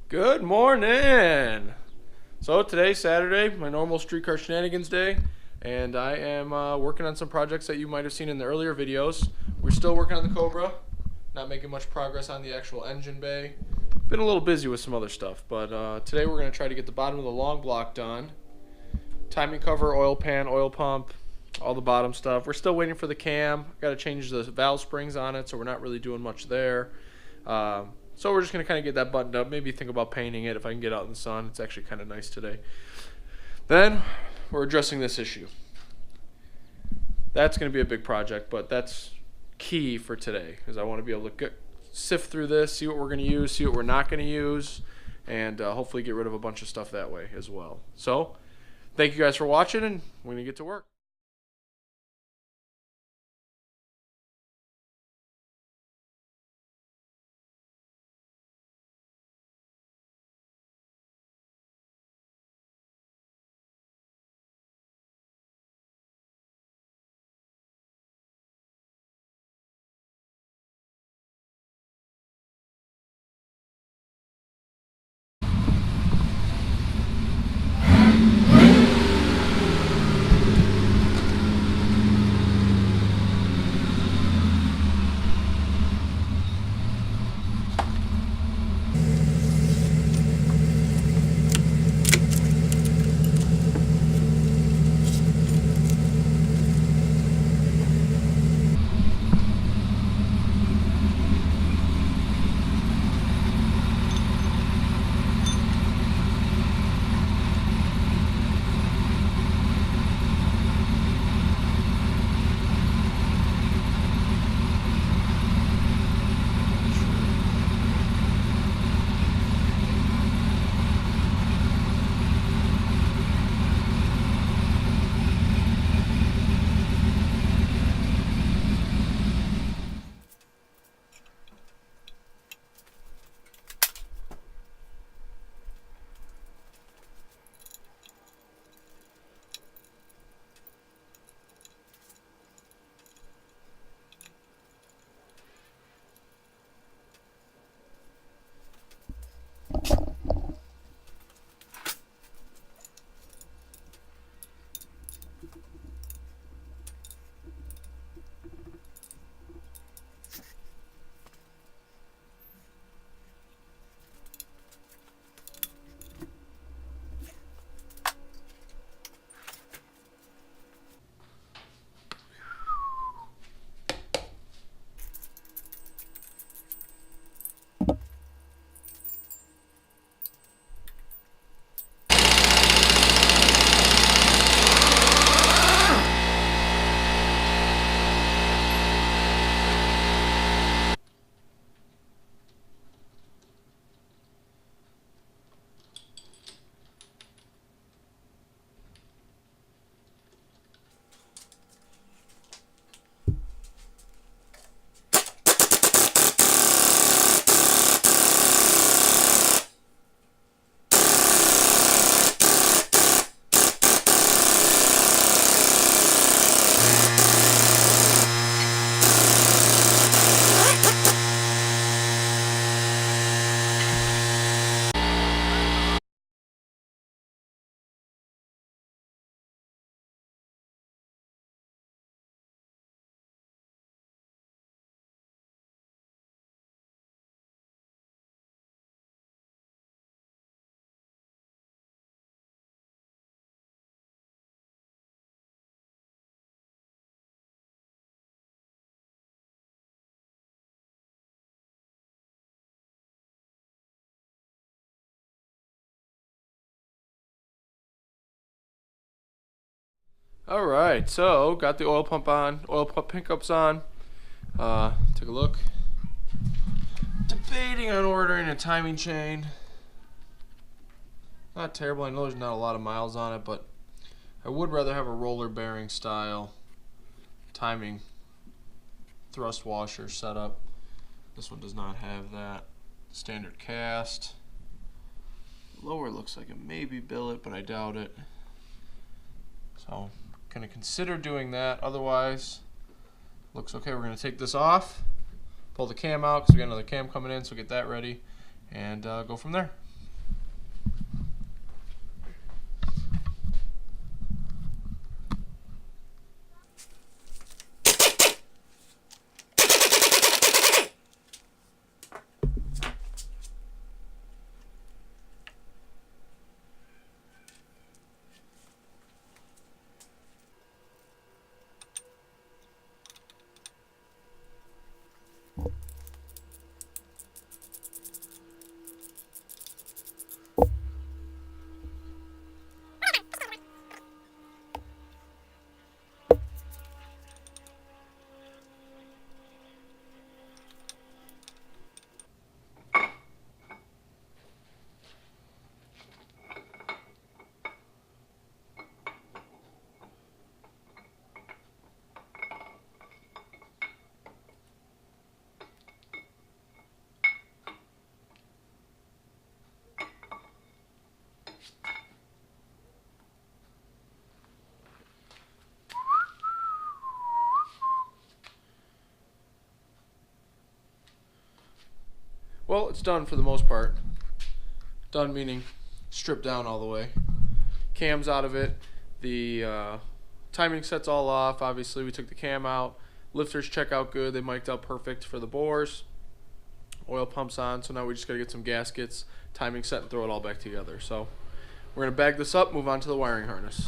Good morning. So today's Saturday, my normal Streetcar Shenanigans day, and I am working on some projects that you might have seen in the earlier videos. We're still working on the Cobra, not making much progress on the actual engine bay. Been a little busy with some other stuff, but today we're going to try to get the bottom of the long block done. Timing cover, oil pan, oil pump, all the bottom stuff. We're still waiting for the cam. Got to change the valve springs on it, so we're not really doing much there. So we're just going to kind of get that buttoned up. Maybe think about painting it if I can get out in the sun. It's actually kind of nice today. Then we're addressing this issue. That's going to be a big project, but that's key for today because I want to be able to sift through this, see what we're going to use, see what we're not going to use, and hopefully get rid of a bunch of stuff that way as well. So thank you guys for watching, and we're going to get to work. All right, so got the oil pump on, oil pump pickups on. Take a look. Debating on ordering a timing chain. Not terrible. I know there's not a lot of miles on it, but I would rather have a roller bearing style timing thrust washer setup. This one does not have that. Standard cast. Lower looks like it may be billet, but I doubt it. So going to consider doing that. Otherwise, looks okay. We're going to take this off, pull the cam out because we got another cam coming in, so get that ready, and go from there. Well, it's done for the most part. Done meaning stripped down all the way. Cam's out of it. The timing set's all off. Obviously, we took the cam out. Lifters check out good. They mic'd out perfect for the bores. Oil pumps on. So now we just got to get some gaskets, timing set, and throw it all back together. So we're going to bag this up, move on to the wiring harness.